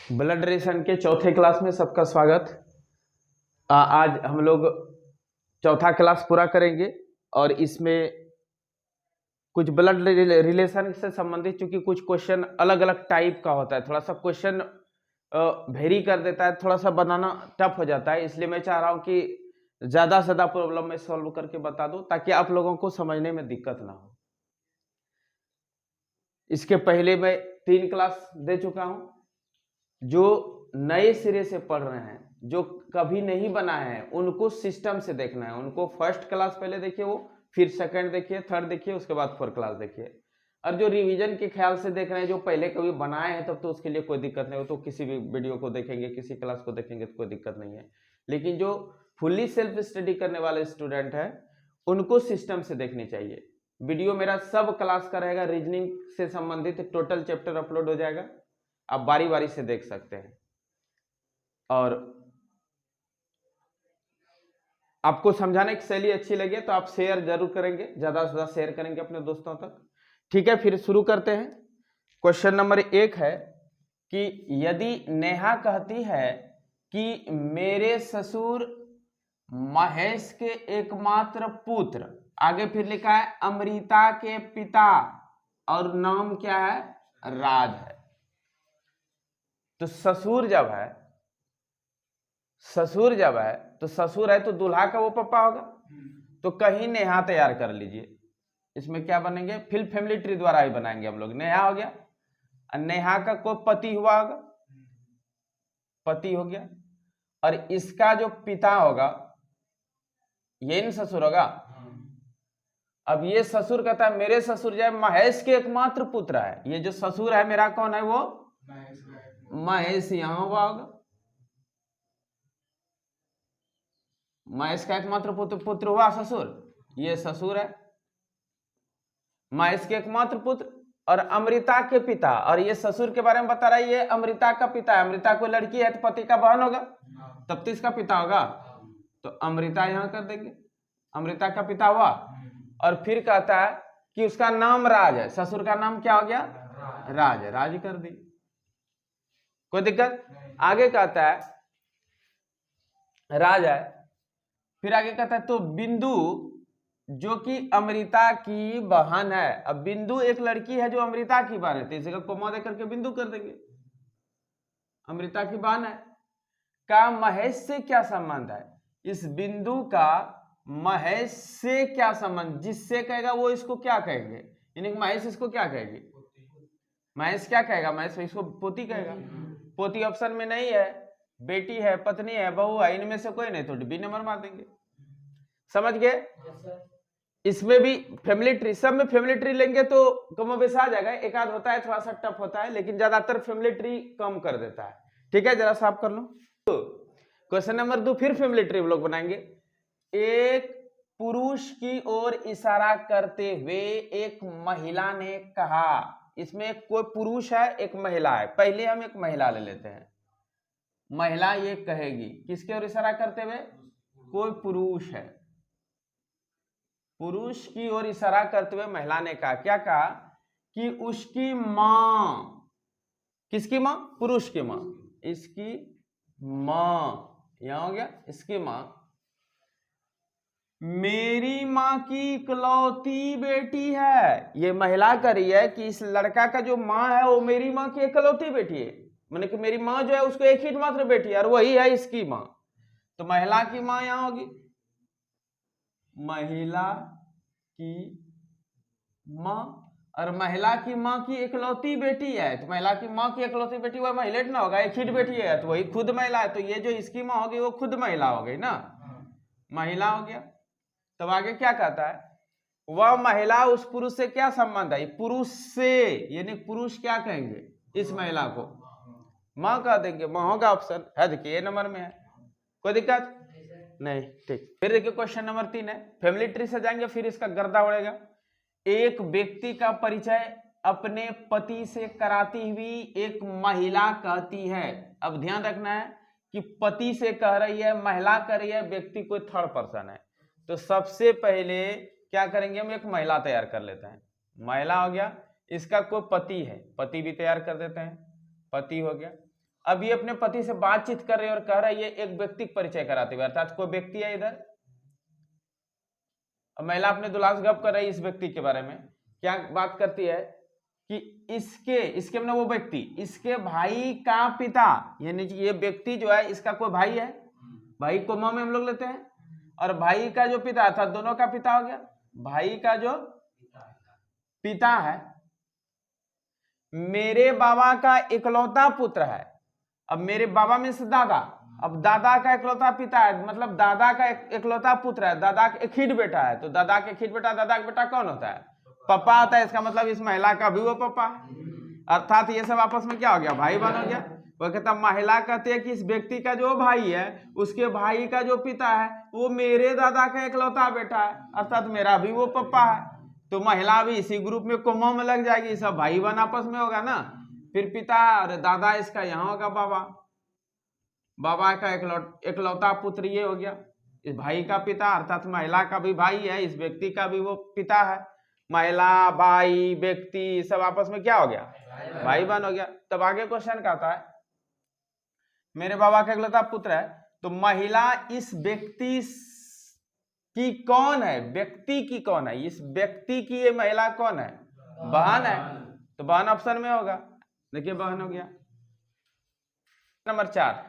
Blood relation के चौथे class में सबका स्वागत। आज हम लोग चौथा क्लास पूरा करेंगे और इसमें कुछ ब्लड रिलेशन से संबंधित, चूंकि कुछ क्वेश्चन अलग अलग टाइप का होता है, थोड़ा सा क्वेश्चन वेरी कर देता है, थोड़ा सा बनाना टफ हो जाता है, इसलिए मैं चाह रहा हूं कि ज़्यादा से ज़्यादा प्रॉब्लम में सॉल्व करके बता दूं ताकि आप लोगों को समझने में दिक्कत ना हो। इसके पहले मैं 3 क्लास दे चुका हूं। जो नए सिरे से पढ़ रहे हैं, जो कभी नहीं बनाए हैं, उनको सिस्टम से देखना है। उनको फर्स्ट क्लास पहले देखिए, वो फिर सेकंड देखिए, थर्ड देखिए, उसके बाद फोर्थ क्लास देखिए। और जो रिवीजन के ख्याल से देख रहे हैं, जो पहले कभी बनाए हैं, तब तो उसके लिए कोई दिक्कत नहीं हो, तो किसी भी वीडियो को देखेंगे, किसी क्लास को देखेंगे तो कोई दिक्कत नहीं है। लेकिन जो फुल्ली सेल्फ स्टडी करने वाले स्टूडेंट हैं, उनको सिस्टम से देखनी चाहिए। वीडियो मेरा सब क्लास का रहेगा, रीजनिंग से संबंधित टोटल चैप्टर अपलोड हो जाएगा, आप बारी बारी से देख सकते हैं। और आपको समझाने की शैली अच्छी लगे तो आप शेयर जरूर करेंगे, ज्यादा से ज्यादा शेयर करेंगे अपने दोस्तों तक। ठीक है, फिर शुरू करते हैं। क्वेश्चन नंबर 1 है कि यदि नेहा कहती है कि मेरे ससुर महेश के एकमात्र पुत्र, आगे फिर लिखा है अमृता के पिता और नाम क्या है, राज है। तो ससुर जब है तो ससुर है तो दूल्हा का वो पापा होगा। तो कहीं नेहा तैयार कर लीजिए। इसमें क्या बनेंगे, फिर फैमिली ट्री द्वारा ही बनाएंगे हम लोग। नेहा हो गया, नेहा का कोई पति हुआ होगा, पति हो गया, और इसका जो पिता होगा ये न ससुर होगा। अब ये ससुर कहता है मेरे ससुर जो महेश के एकमात्र पुत्र है, ये जो ससुर है मेरा कौन है, वो महेश यहां हुआ होगा। महेश का एकमात्र पुत्र हुआ ससुर, ये ससुर है। महेश के एकमात्र पुत्र और अमृता के पिता, और ये ससुर के बारे में बता रहा है, ये अमृता का पिता है। अमृता कोई लड़की है तो पति का बहन होगा, तब तो इसका पिता होगा। तो अमृता यहां कर देंगे, अमृता का पिता हुआ। और फिर कहता है कि उसका नाम राज है, ससुर का नाम क्या हो गया, राज है, राज कर दी, कोई दिक्कत। आगे कहता है राज है, फिर आगे कहता है तो बिंदु जो कि अमृता की बहन है। अब बिंदु एक लड़की है जो अमृता की बहन है, तो इसी का कोमा दे करके बिंदु कर देंगे, अमृता की बहन है। का महेश से क्या संबंध है, इस बिंदु का महेश से क्या संबंध, जिससे कहेगा वो इसको क्या कहेंगे, यानी महेश इसको क्या कहेगी, महेश क्या कहेगा, महेश इसको पोती कहेगा। पोती ऑप्शन में नहीं है, बेटी है, पत्नी है, बहू है, इनमें से कोई नहीं, तो बी नंबर मार देंगे। समझ गए। इसमें भी फैमिली ट्री, सब में फैमिली ट्री लेंगे तो कम बेस आ जाएगा, एक आध होता है थोड़ा सा टफ होता है, लेकिन ज्यादातर फैमिली ट्री कम कर देता है। ठीक है, जरा साफ कर लो। क्वेश्चन नंबर 2 फिर फैमिली ट्री हम लोग बनाएंगे। एक पुरुष की ओर इशारा करते हुए एक महिला ने कहा, इसमें एक कोई पुरुष है, एक महिला है। पहले हम एक महिला ले लेते हैं। महिला ये कहेगी, किसके ओर इशारा करते हुए, कोई पुरुष है, पुरुष की ओर इशारा करते हुए महिला ने कहा, क्या कहा कि उसकी मां, किसकी मां, पुरुष की मां, इसकी मां, यहां हो गया, इसकी मां मेरी मां की इकलौती बेटी है। ये महिला कह रही है कि इस लड़का का जो मां है वो मेरी मां की इकलौती बेटी है, माने कि मेरी मां जो है उसको एक ही मात्र बेटी है और वही है इसकी मां। तो महिला की मां यहां होगी, महिला की मां, और महिला की मां की इकलौती बेटी है, तो महिला की मां की इकलौती बेटी वह महिला ना होगा, एक ही बेटी है, तो वही खुद महिला है। तो ये जो इसकी मां होगी वो खुद महिला हो गई ना, महिला हो गया। तब आगे क्या कहता है, वह महिला उस पुरुष से क्या संबंध है, पुरुष से, यानी पुरुष क्या कहेंगे, इस महिला को मां कह देंगे, मां होगा ऑप्शन है, देखिए नंबर में है, कोई दिक्कत नहीं। ठीक, फिर देखिए क्वेश्चन नंबर 3 है, फैमिली ट्री से जाएंगे फिर इसका गर्दा उड़ेगा। एक व्यक्ति का परिचय अपने पति से कराती हुई एक महिला कहती है। अब ध्यान रखना है कि पति से कह रही है, महिला कर रही है, व्यक्ति कोई थर्ड पर्सन है। तो सबसे पहले क्या करेंगे, हम एक महिला तैयार कर लेते हैं। महिला हो गया, इसका कोई पति है, पति भी तैयार कर देते हैं, पति हो गया। अब ये अपने पति से बातचीत कर रही है और कह रहा है, ये एक व्यक्ति परिचय कराते हुए, अर्थात कोई व्यक्ति है इधर। अब महिला अपने दूल्हा से गप कर रही है इस व्यक्ति के बारे में। क्या बात करती है कि इसके मतलब वो व्यक्ति, इसके भाई का पिता, यानी ये व्यक्ति जो है इसका कोई भाई है, भाई को मां में हम लोग लेते हैं, और भाई का जो पिता था, दोनों का पिता हो गया, भाई का जो पिता है मेरे बाबा का इकलौता पुत्र है। अब मेरे बाबा में से दादा, अब दादा का इकलौता पिता है, मतलब दादा का इकलौता पुत्र है, दादा का एक ही बेटा है, तो दादा के एक बेटा, दादा का बेटा कौन होता है? पापा होता है। इसका मतलब इस महिला का भी वो पापा, अर्थात ये सब आपस में क्या हो गया? भाई बन हो गया। वो कहता, महिला कहते हैं कि इस व्यक्ति का जो भाई है उसके भाई का जो पिता है वो मेरे दादा का इकलौता बेटा है, अर्थात मेरा भी वो पापा है। तो महिला भी इसी ग्रुप में कोमों में लग जाएगी, सब भाई बहन आपस में होगा ना। फिर पिता और दादा इसका यहाँ होगा बाबा, बाबा का इकलौता पुत्र ये हो गया, इस भाई का पिता, अर्थात महिला का भी भाई है, इस व्यक्ति का भी वो पिता है। महिला, भाई, व्यक्ति सब आपस में क्या हो गया? भाई बहन हो गया। तब आगे क्वेश्चन का आता है, मेरे बाबा का इकलौता पुत्र है, तो महिला इस व्यक्ति की कौन है? व्यक्ति की कौन है? इस व्यक्ति की ये महिला कौन है? बहन है। तो बहन ऑप्शन में होगा, देखिए बहन हो गया। नंबर 4,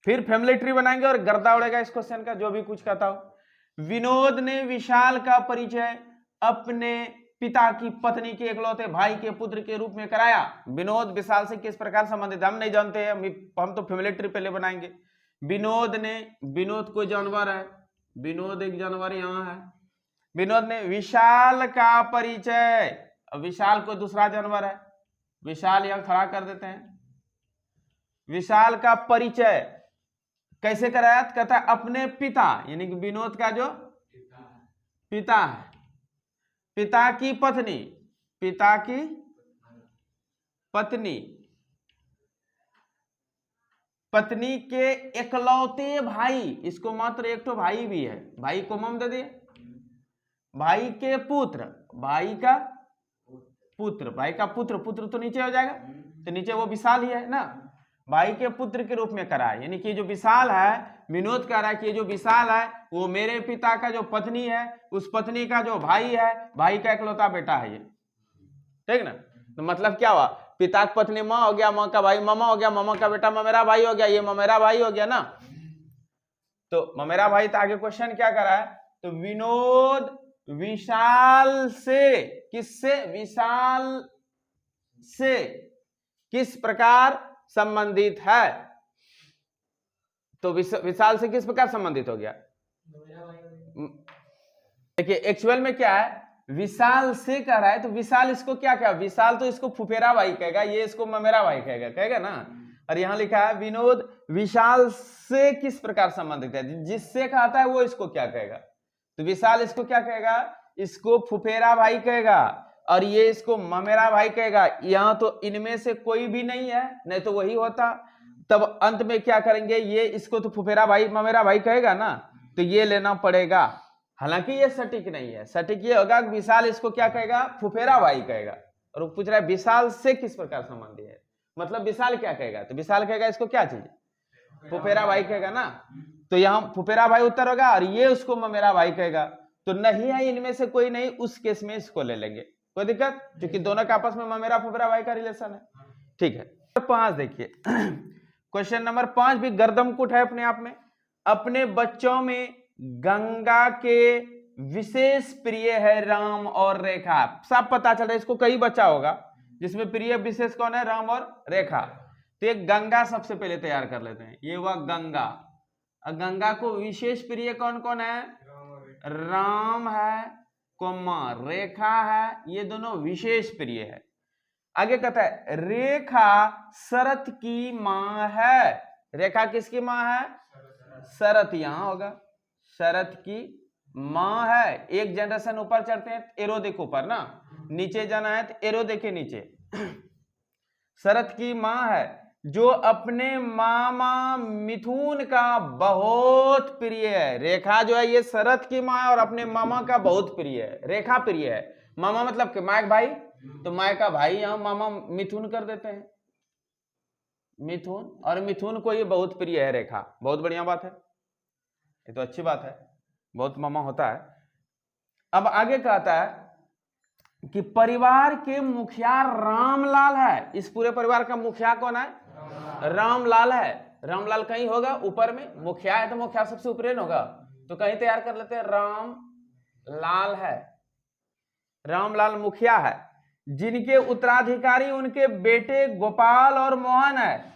फिर फैमिली ट्री बनाएंगे और गर्दा उड़ेगा इस क्वेश्चन का, जो भी कुछ कहता हो। विनोद ने विशाल का परिचय अपने पिता की पत्नी के इकलौते भाई के पुत्र के रूप में कराया। विनोद विशाल से किस प्रकार संबंधित? हम नहीं जानते हैं, हम तो फैमिली ट्री पहले बनाएंगे। विनोद कोई जानवर है, विनोद एक जानवर यहाँ है। विनोद ने विशाल का परिचय, अब विशाल कोई दूसरा जानवर है, विशाल यहां खड़ा कर देते हैं। विशाल का परिचय कैसे कराया? कहता है अपने पिता, यानी कि विनोद का जो पिता है, पिता की पत्नी, पिता की पत्नी, पत्नी के इकलौते भाई, इसको मात्र एक तो भाई भी है, भाई को मम दे दिए, भाई के पुत्र, भाई का पुत्र, भाई का पुत्र, पुत्र तो नीचे हो जाएगा, तो नीचे वो विशाल ही है ना, भाई के पुत्र के रूप में करा है। यानी कि जो विशाल है, विनोद कह रहा है कि जो विशाल है वो मेरे पिता का जो पत्नी है, उस पत्नी का जो भाई है, भाई का इकलौता बेटा है ये, ठीक ना। तो मतलब क्या हुआ? पिता की पत्नी माँ हो गया, माँ का भाई मामा हो गया, मामा का बेटा ममेरा भाई हो गया, ये ममेरा भाई हो गया ना। तो ममेरा भाई, तो आगे क्वेश्चन क्या करा है? तो विनोद विशाल से, किससे? विशाल से किस प्रकार संबंधित है? तो विशाल से किस प्रकार संबंधित हो गया? देखिए एक्चुअल में क्या है, विशाल से कह रहा है, तो विशाल इसको क्या कहा? विशाल तो इसको फुफेरा भाई कहेगा, ये इसको ममेरा भाई कहेगा ना। और यहां लिखा है विनोद विशाल से किस प्रकार संबंधित है, जिससे कहता है वो इसको क्या कहेगा? तो विशाल इसको क्या कहेगा? इसको फुफेरा भाई कहेगा, और ये इसको ममेरा भाई कहेगा। यहां तो इनमें से कोई भी नहीं है, नहीं तो वही होता। तब अंत में क्या करेंगे? ये इसको तो फुफेरा भाई ममेरा भाई कहेगा ना, तो ये लेना पड़ेगा। हालांकि ये सटीक नहीं है, सटीक ये होगा कि विशाल इसको क्या कहेगा? फुफेरा भाई कहेगा। और वो पूछ रहा है विशाल से किस प्रकार संबंधी है, मतलब विशाल क्या कहेगा? तो विशाल कहेगा इसको क्या चीज? फुफेरा भाई कहेगा ना। तो यहाँ फुफेरा भाई उत्तर होगा, और ये उसको ममेरा भाई कहेगा। तो नहीं है इनमें से कोई नहीं, उस केस में इसको ले लेंगे, कोई दिक्कत, क्योंकि दोनों का आपस में ममेरा फुफेरा भाई का रिलेशन है, ठीक है। 5 देखिए, क्वेश्चन नंबर 5 भी गर्दमकुट है अपने आप में। अपने बच्चों में गंगा के विशेष प्रिय है राम और रेखा। सब पता चल रहा है, इसको कई बच्चा होगा जिसमें प्रिय विशेष कौन है? राम और रेखा। तो एक गंगा सबसे पहले तैयार कर लेते हैं, ये हुआ गंगा। गंगा को विशेष प्रिय कौन कौन है? राम है, कोमा रेखा है, ये दोनों विशेष प्रिय है। आगे कहता है रेखा शरत की मां है। रेखा किसकी मां है? शरत, यहां होगा, शरत की मां है। एक जनरेशन ऊपर चढ़ते हैं, एरो देखो ऊपर ना, नीचे जाना है तो एरो देखे नीचे। शरत की मां है, जो अपने मामा मिथुन का बहुत प्रिय है। रेखा जो है ये शरत की मां है और अपने मामा का बहुत प्रिय है। रेखा प्रिय है, मामा मतलब कि माय भाई, तो माय का भाई यहां मामा मिथुन कर देते हैं, मिथुन, और मिथुन को ये बहुत प्रिय है रेखा, बहुत बढ़िया बात है, ये तो अच्छी बात है, बहुत मामा होता है। अब आगे कहता है कि परिवार के मुखिया रामलाल है। इस पूरे परिवार का मुखिया कौन है? रामलाल है। रामलाल कहीं होगा ऊपर में, मुखिया है तो मुखिया सबसे ऊपर होगा, तो कहीं तैयार कर लेते हैं, रामलाल है, रामलाल मुखिया है, जिनके उत्तराधिकारी उनके बेटे गोपाल और मोहन है,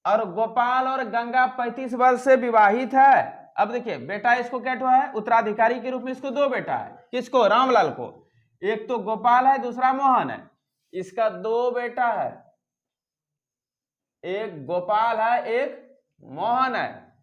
और गोपाल और गंगा 35 वर्ष से विवाहित है। अब देखिए बेटा इसको क्या है, उत्तराधिकारी के रूप में इसको 2 बेटा है, किसको? रामलाल को। एक तो गोपाल है, दूसरा मोहन है, इसका 2 बेटा है, एक गोपाल है, एक मोहन है।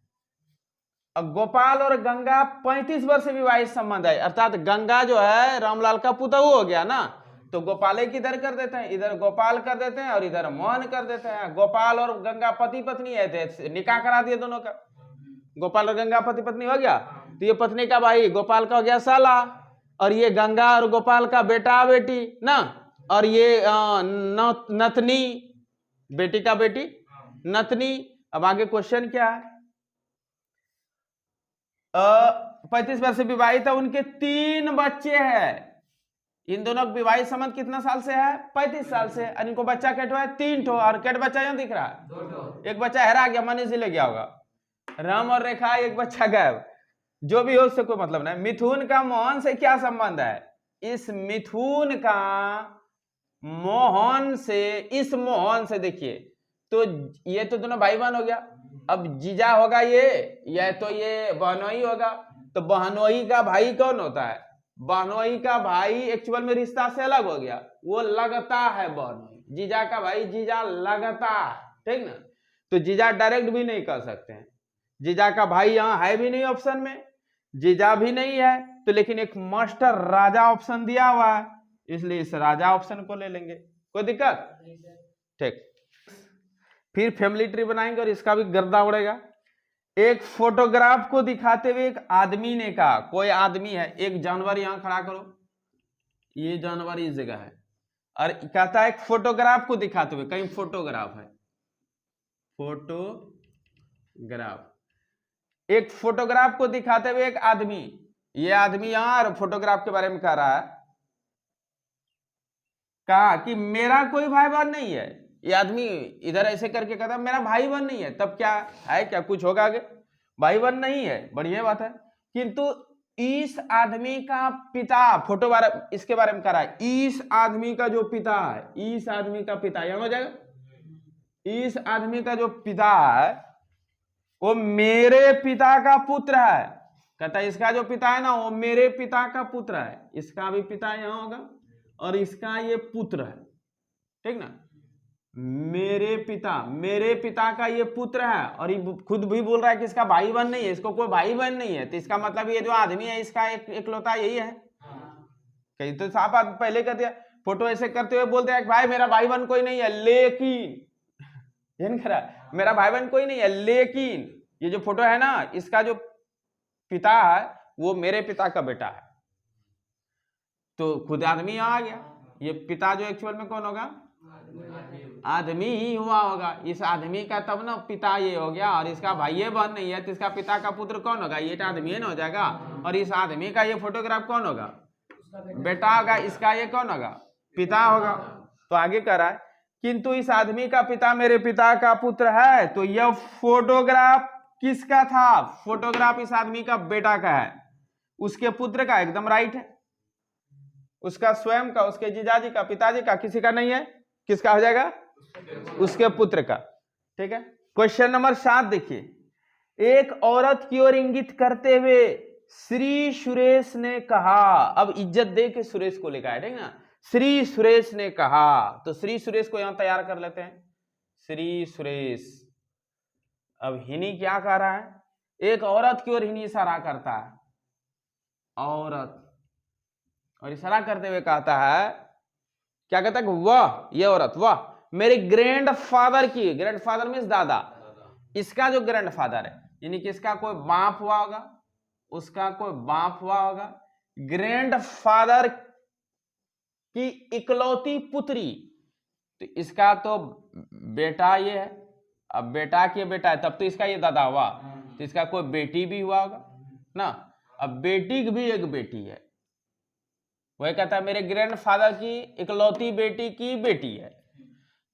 अब गोपाल और गंगा 35 वर्ष से विवाहित संबंध है, अर्थात गंगा जो है रामलाल का पुतहु हो गया ना, तो गोपाल की इधर कर देते हैं, इधर गोपाल कर देते हैं और इधर मोहन कर देते हैं। गोपाल और गंगा पति पत्नी है, तो निकाह करा दिए दोनों का, गोपाल और गंगा पति पत्नी हो गया, तो ये पत्नी का भाई गोपाल का हो गया साला, और ये गंगा और गोपाल का बेटा बेटी ना, और ये नतनी, बेटी का बेटी नतनी। अब आगे क्वेश्चन क्या है, 35 वर्ष से विवाहित है, उनके 3 बच्चे हैं। इन दोनों का विवाहित संबंध कितना साल से है? 35 साल से। और इनको बच्चा कैटो है? 3 ठो। और कैट बच्चा यहाँ दिख रहा है? 2 एक बच्चा हेरा गया, मनी से ले गया होगा, राम और रेखा, एक बच्चा गायब, जो भी हो उससे कोई मतलब नहीं। मिथुन का मोहन से क्या संबंध है? इस मिथुन का मोहन से, इस मोहन से देखिए, तो ये तो दोनों भाई बहन हो गया, अब जीजा होगा ये, तो ये बहनोई होगा, तो बहनोई का भाई कौन होता है? बहनोई का भाई एक्चुअल में रिश्ता से अलग हो गया, वो लगता है बहनोई, जीजा का भाई जीजा लगता है, ठीक ना। तो जीजा डायरेक्ट भी नहीं कर सकते हैं, जीजा का भाई यहाँ है भी नहीं ऑप्शन में, जीजा भी नहीं है, तो लेकिन एक मास्टर राजा ऑप्शन दिया हुआ है, इसलिए इस राजा ऑप्शन को ले लेंगे, कोई दिक्कत? ठीक, फिर फैमिली ट्री बनाएंगे और इसका भी गर्दा उड़ेगा। एक फोटोग्राफ को दिखाते हुए एक आदमी ने कहा, कोई आदमी है, एक जानवर यहां खड़ा करो, ये जानवर इस जगह है, और कहता है एक फोटोग्राफ को दिखाते हुए, कहीं फोटोग्राफ है, फोटोग्राफ, एक फोटोग्राफ को दिखाते हुए एक आदमी, ये आदमी यहां फोटोग्राफ के बारे में कह रहा है, कहा कि मेरा कोई भाई बहन नहीं है। ये आदमी इधर ऐसे करके कहता मेरा भाई बहन नहीं है, तब क्या है, क्या कुछ होगा आगे? भाई बहन नहीं है, बढ़िया बात है, किंतु इस आदमी का पिता, फोटो बारे इसके बारे में कह रहा है, इस आदमी का जो पिता है, इस आदमी का पिता, यहां हो जाएगा, इस आदमी का जो पिता है वो मेरे पिता का पुत्र है। कहता है इसका जो पिता है ना वो मेरे पिता का पुत्र है, इसका भी पिता यहां होगा और इसका ये पुत्र है, ठीक ना। मेरे पिता का ये पुत्र है, और ये खुद भी बोल रहा है कि इसका भाई बहन नहीं है, इसको कोई भाई बहन नहीं है, तो इसका मतलब ये जो आदमी है इसका एकलौता यही है। कहीं तो साफ पहले कहते हैं, फोटो ऐसे करते हुए बोलते हैं भाई मेरा भाई बहन कोई नहीं है, लेकिन मेरा भाई बहन कोई नहीं है, लेकिन ये जो फोटो है ना इसका जो पिता है वो मेरे पिता का बेटा है, तो खुद आदमी आ गया। ये पिता जो एक्चुअल में कौन होगा? आदमी ही हुआ होगा, इस आदमी का तब ना पिता ये हो गया, और इसका भाई ये बहन नहीं है, तो इसका पिता का पुत्र कौन होगा? ये आदमी ना हो जाएगा, और इस आदमी का ये फोटोग्राफ कौन होगा? बेटा होगा, इसका ये कौन होगा? पिता होगा। तो आगे कह रहा है किंतु इस आदमी का पिता मेरे पिता का पुत्र है, तो यह फोटोग्राफ किसका था? फोटोग्राफ इस आदमी का बेटा का है, उसके पुत्र का, एकदम राइट है, उसका स्वयं का, उसके जीजाजी का, पिताजी का, किसी का नहीं है, किसका हो जाएगा? उसके पुत्र का, ठीक है। क्वेश्चन नंबर 7 देखिए, एक औरत की ओर इंगित करते हुए श्री सुरेश ने कहा, अब इज्जत दे के सुरेश को लिखा है, ठीक ना, श्री सुरेश ने कहा, तो श्री सुरेश को यहां तैयार कर लेते हैं, श्री सुरेश। अब हिनी क्या कह रहा है? एक औरत की ओर हिनी इशारा करता है, औरत, और इशारा करते हुए कहता है, क्या कहता है? वह, ये औरत, वह मेरे ग्रैंडफादर की, ग्रैंडफादर मींस दादा, इसका जो ग्रैंडफादर है, यानी कि इसका कोई बाप हुआ होगा, उसका कोई बाप हुआ होगा, ग्रैंडफादर की इकलौती पुत्री, तो इसका तो बेटा ये है, अब बेटा के बेटा है तब तो इसका ये दादा हुआ, तो इसका कोई बेटी भी हुआ होगा ना। अब बेटी की भी एक बेटी है, वह कहता है मेरे ग्रैंडफादर की इकलौती बेटी की बेटी है।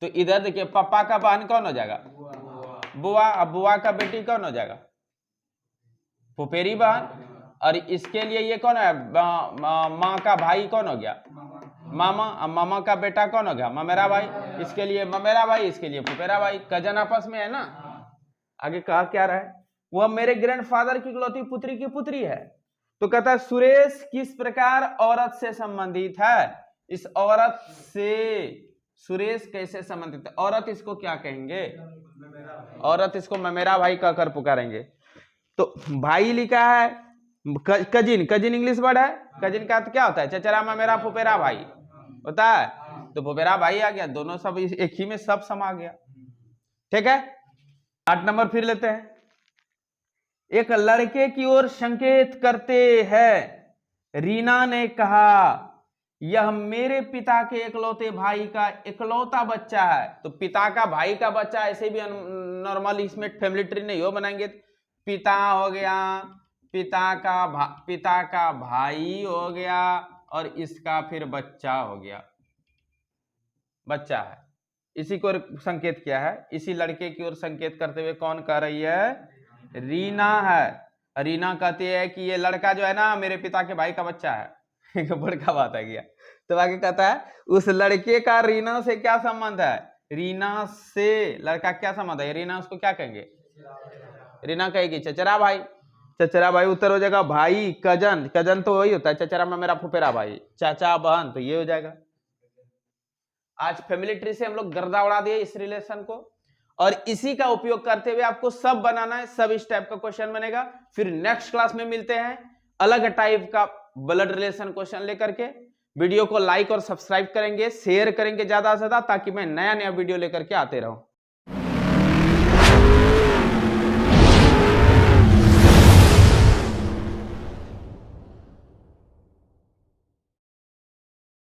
तो इधर देखिए पापा का बहन कौन हो जाएगा, बुआ। अब बुआ का बेटी कौन हो जाएगा, फुफेरी बहन। और इसके लिए ये कौन है, माँ का भाई कौन हो गया, मामा। अब मामा का बेटा कौन हो गया, ममेरा भाई। इसके लिए ममेरा भाई, इसके लिए फुफेरा भाई, कजन आपस में है ना। आगे कहा क्या रहा है, वह मेरे ग्रैंडफादर की इकलौती पुत्री की पुत्री है। तो कहता है सुरेश किस प्रकार औरत से संबंधित है, इस औरत से सुरेश कैसे संबंधित है। औरत इसको क्या कहेंगे, औरत इसको ममेरा भाई कहकर पुकारेंगे। तो भाई लिखा है, कजिन, कजिन इंग्लिश वर्ड है। कजिन का तो क्या होता है, चचेरा ममेरा फुफेरा भाई होता है। तो फुफेरा भाई आ गया, दोनों सब एक ही में सब समा गया। ठीक है, 8 नंबर फिर लेते हैं। एक लड़के की ओर संकेत करते हैं रीना ने कहा यह मेरे पिता के इकलौते भाई का इकलौता बच्चा है। तो पिता का भाई का बच्चा, ऐसे भी नॉर्मल इसमें फैमिली ट्री नहीं हो बनाएंगे। पिता हो गया, पिता का भाई हो गया, और इसका फिर बच्चा हो गया, बच्चा है। इसी को संकेत किया है, इसी लड़के की ओर संकेत करते हुए कौन कह रही है, रीना है। रीना कहती है कि ये लड़का जो है ना मेरे पिता के भाई का बच्चा है। बड़का बात है गया। तो आगे कहता है उस लड़के का रीना से क्या संबंध है, रीना से लड़का क्या संबंध है। रीना उसको क्या कहेंगे, रीना कहेगी चचेरा भाई। चचेरा भाई उत्तर हो जाएगा भाई, कजन। कजन तो वही होता है, चचेरा में मेरा फुफेरा भाई, चाचा बहन, तो ये हो जाएगा। आज फैमिली ट्री से हम लोग गर्दा उड़ा दिए इस रिलेशन को, और इसी का उपयोग करते हुए आपको सब बनाना है, सब इस टाइप का क्वेश्चन बनेगा। फिर नेक्स्ट क्लास में मिलते हैं अलग टाइप का ब्लड रिलेशन क्वेश्चन लेकर के। वीडियो को लाइक और सब्सक्राइब करेंगे, शेयर करेंगे ज्यादा से ज्यादा, ताकि मैं नया नया वीडियो लेकर के आते रहूं।